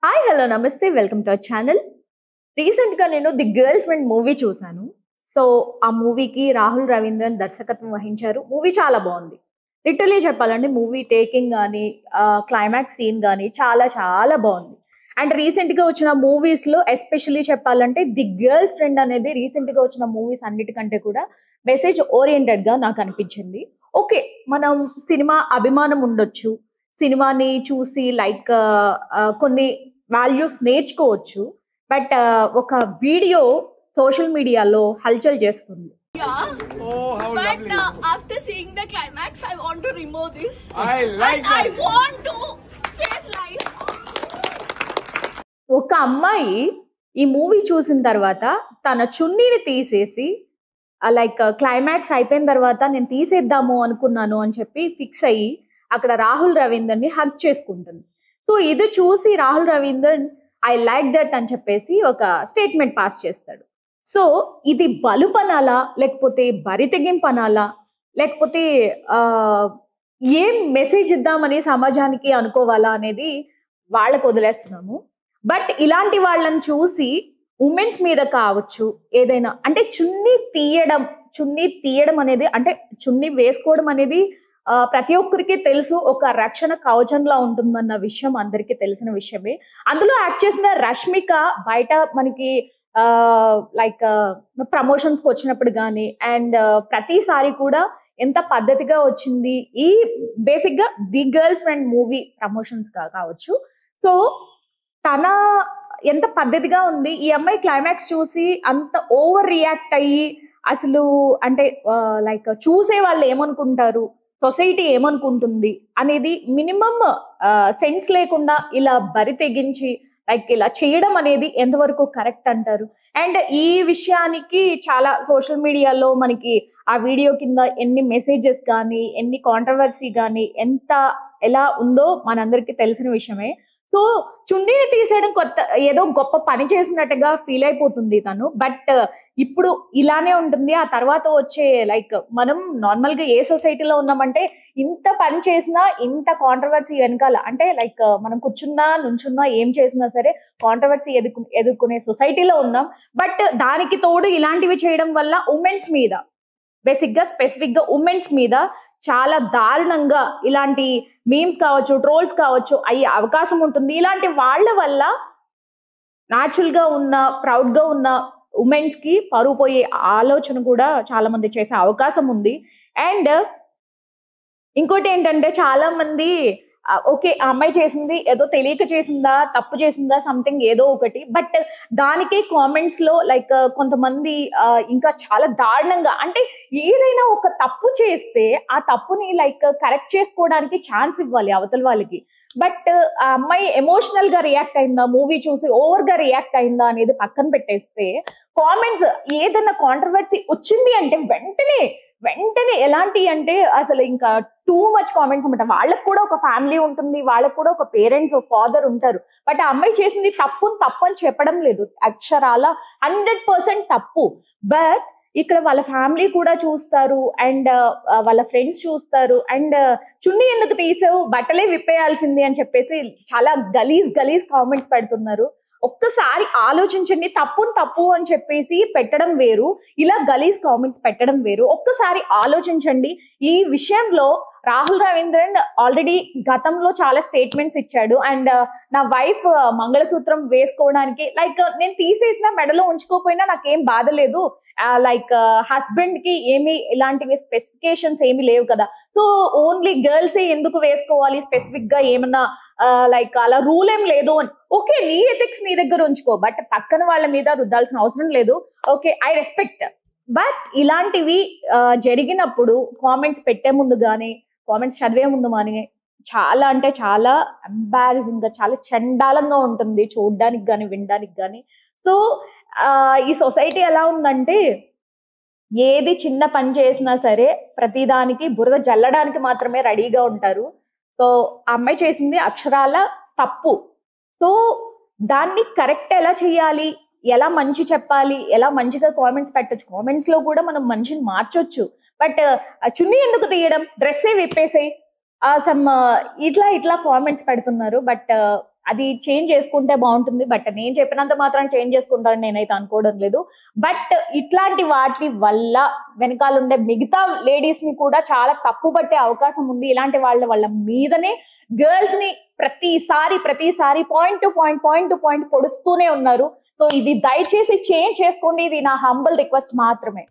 Hi hello నమస్తే welcome to our channel. రీసెంట్‌గా నేను 'ది గర్ల్ ఫ్రెండ్' మూవీ చూసాను. సో, ఆ మూవీకి రాహుల్ రవీంద్రన్ దర్శకత్వం వహించారు. మూవీ చాలా బావుంది. లిటరల్లీ చెప్పాలంటే మూవీ టేకింగ్ గాని, క్లైమాక్స్ సీన్ గాని చాలా చాలా బావుంది. అండ్ రీసెంట్‌గా వచ్చిన మూవీస్‌లో ఎస్పెషల్లీ చెప్పాలంటే 'ది గర్ల్ ఫ్రెండ్' అనేది రీసెంట్‌గా వచ్చిన మూవీస్ అన్నిటికంటే కూడా మెసేజ్ ఓరియెంటెడ్‌గా నాకనిపించింది. ఓకే. మనం సినిమా అభిమానం ఉండొచ్చు. సినిమాని చూసి కొన్ని వాల్యూస్ నేర్చుకోవచ్చు. బట్ ఒక వీడియో సోషల్ మీడియాలో హల్చల్ చేస్తుంది. Yeah, Oh, how but lovely. after seeing the climax, I want to remove this. I like And I that. want to face life. ఒక అమ్మాయి ఈ మూవీ చూసిన తర్వాత తన చున్నీని తీసేసి క్లైమాక్స్ అయిపోయిన తర్వాత నేను తీసేద్దాము అనుకున్నాను అని చెప్పి ఫిక్స్ అయ్యి అక్కడ రాహుల్ రవీందర్‌ని హగ్ చేసుకుంటుంది. సో, ఇది చూసి Rahul Ravinder I like that అని చెప్పేసి ఒక స్టేట్మెంట్ పాస్ చేస్తాడు. సో, ఇది బలుపనాలా? లేకపోతే బరితెగింపనాలా? లేకపోతే ఆహ్, ఏం మెసేజ్ ఇద్దామని సమాజానికి అనుకోవాలా అనేది వాళ్ళకి వదిలేస్తున్నాము. బట్ ఇలాంటి వాళ్ళని చూసి వుమెన్స్ మీద కావచ్చు, ఏదైనా అంటే చున్నీ తీయడం అనేది అంటే చున్నీ వేసుకోవడం అనేది ప్రతి ఒక్కరికి తెలుసు. ఒక రక్షణ కవచంలా ఉంటుందన్న విషయం అందరికీ తెలిసిన విషయమే. అందులో యాక్ట్ చేసిన రష్మిక బయట మనకి లైక్ ప్రమోషన్స్‌కి వచ్చినప్పుడు గాని అండ్ ప్రతిసారి కూడా ఎంత పద్ధతిగా వచ్చింది. ఈ బేసిక్‌గా 'the girl friend' movie promotions కావచ్చు. సో, తన ఎంత పద్ధతిగా ఉంది. ఈ అమ్మాయి క్లైమాక్స్ చూసి అంత ఓవర్ రియాక్ట్ అయ్యి అసలు అంటే చూసే వాళ్ళు ఏమనుకుంటారు? సొసైటీ ఏమనుకుంటుంది? అనేది మినిమమ్ సెన్స్ లేకుండా ఇలా బరి తెగించి ఇలా చేయడం అనేది ఎంతవరకు కరెక్ట్ అంటారు? అండ్ ఈ విషయానికి చాలా సోషల్ మీడియాలో మనకి ఆ వీడియో కింద ఎన్ని మెసేజెస్ గానీ, ఎన్ని కాంట్రవర్సీ గానీ, ఎలా ఉందో మనందరికీ తెలిసిన విషయమే. సో, చున్నీని తీసేయడం ఏదో గొప్ప పని చేసినట్టుగా ఫీల్ అయిపోతుంది తను. బట్ ఇప్పుడు ఇలానే ఉంటుంది. ఆ తర్వాత వచ్చే మనం నార్మల్‌గా ఏ సొసైటీలో ఉన్నామంటే ఇంత పని చేసినా, ఇంత కాంట్రవర్సీ వెనకాల అంటే మనం కూర్చున్నా, నుంచున్నా, ఏం చేసినా సరే కాంట్రవర్సీ ఎదుర్కొనే సొసైటీలో ఉన్నాం. బట్ దానికి తోడు ఇలాంటివి చేయడం వల్ల స్పెసిఫిక్‌గా వుమెన్స్ మీద చాలా దారుణంగా ఇలాంటి మీమ్స్ కావచ్చు, ట్రోల్స్ కావచ్చు అయ్యే అవకాశం ఉంటుంది. ఇలాంటి వాళ్ళ వల్ల న్యాచురల్‌గా ఉన్న, ప్రౌడ్‌గా ఉన్న వుమెన్స్‌కి పరువు పోయే ఆలోచన కూడా చాలా మంది చేసే అవకాశం ఉంది. అండ్ ఇంకోటేంటంటే చాలా మంది ఓకే. ఆ అమ్మాయి చేసింది ఏదో తెలియక చేసిందా? తప్పు చేసిందా? సంథింగ్ ఏదో ఒకటి. బట్ దానికే కామెంట్స్‌లో కొంతమంది ఇంకా చాలా దారుణంగా అంటే ఏదైనా ఒక తప్పు చేస్తే ఆ తప్పుని కరెక్ట్ చేసుకోవడానికి ఛాన్స్ ఇవ్వాలి అవతల వాళ్ళకి. బట్ ఆ అమ్మాయి ఎమోషనల్‌గా రియాక్ట్ అయిందా? మూవీ చూసి ఓవర్‌గా రియాక్ట్ అయిందా? అనేది పక్కన పెట్టేస్తే కామెంట్స్ ఏదైనా కాంట్రవర్సీ వచ్చింది అంటే వెంటనే ఎలాంటి అంటే అసలు ఇంకా టూ మచ్ కామెంట్స్ అన్నమాట. వాళ్ళకి కూడా ఒక ఫ్యామిలీ ఉంటుంది. వాళ్ళకి కూడా ఒక పేరెంట్స్, ఫాదర్ ఉంటారు. బట్ ఆ అమ్మాయి చేసింది తప్పు అని చెప్పడం లేదు. అక్షరాల 100% తప్పు. బట్ ఇక్కడ వాళ్ళ ఫ్యామిలీ కూడా చూస్తారు అండ్ వాళ్ళ ఫ్రెండ్స్ చూస్తారు అండ్ చున్నీ ఎందుకు తీసావు? బట్టలే విప్పేయాల్సింది అని చెప్పేసి చాలా గలీజ్ కామెంట్స్ పెడుతున్నారు. ఒక్కసారి ఆలోచించండి. తప్పు అని చెప్పేసి పెట్టడం వేరు. ఇలా గలీజ్ కామెంట్స్ పెట్టడం వేరు. ఒక్కసారి ఆలోచించండి. ఈ విషయంలో రాహుల్ రవీంద్రన్ ఆల్రెడీ గతంలో చాలా స్టేట్మెంట్స్ ఇచ్చాడు. అండ్ నా వైఫ్ మంగళసూత్రం వేసుకోవడానికి నేను తీసేసిన మెడలో ఉంచుకోపోయినా నాకేం బాధ లేదు. హస్బెండ్ కి ఏమి ఇలాంటివి స్పెసిఫికేషన్స్ ఏమి లేవు కదా. సో ఓన్లీ గర్ల్సే ఎందుకు వేసుకోవాలి? స్పెసిఫిక్ గా ఏమన్నా అలా రూల్ ఏం లేదు అని. ఓకే, నీ ఎథిక్స్ నీ దగ్గర ఉంచుకో. బట్ పక్కన వాళ్ళ మీద రుద్దాల్సిన అవసరం లేదు. Okay, I respect. బట్ ఇలాంటివి జరిగినప్పుడు కామెంట్స్ పెట్టే ముందు గానీ, కామెంట్స్ చదివే ముందు గానీ చాలా అంటే చాలా ఎంబారసింగ్ గా, చాలా చండాలంగా ఉంటుంది చూడడానికి గానీ, వినడానికి గానీ. సో, ఈ సొసైటీ ఎలా ఉందంటే ఏది చిన్న పని చేసినా సరే ప్రతిదానికి బురద జల్లడానికి మాత్రమే రెడీగా ఉంటారు. సో, ఆ అమ్మాయి చేసింది అక్షరాల తప్పు. సో, దాన్ని కరెక్ట్ ఎలా చేయాలి? ఎలా మంచి చెప్పాలి? ఎలా మంచిగా కామెంట్స్ పెట్టొచ్చు? కామెంట్స్‌లో కూడా మనం మనిషిని మార్చొచ్చు. బట్ చున్నీ ఎందుకు తీయడం? డ్రెస్సే విప్పేసేయి. ఇట్లా కామెంట్స్ పెడుతున్నారు. బట్ అది చేంజ్ చేసుకుంటే బాగుంటుంది. బట్ నేను చెప్పినంత మాత్రం చేంజ్ చేసుకుంటానని నేనైతే అనుకోవడం లేదు. బట్ ఇట్లాంటి వాటి వల్ల వెనకాల ఉండే మిగతా లేడీస్ ని కూడా చాలా తప్పు పట్టే అవకాశం ఉంది. ఇలాంటి వాళ్ళ మీదనే గర్ల్స్ ని ప్రతిసారి పాయింట్ టు పాయింట్ పొడుస్తూనే ఉన్నారు. సో ఇది దయచేసి చేంజ్ చేసుకోండి. ఇది నా హంబుల్ రిక్వెస్ట్ మాత్రమే.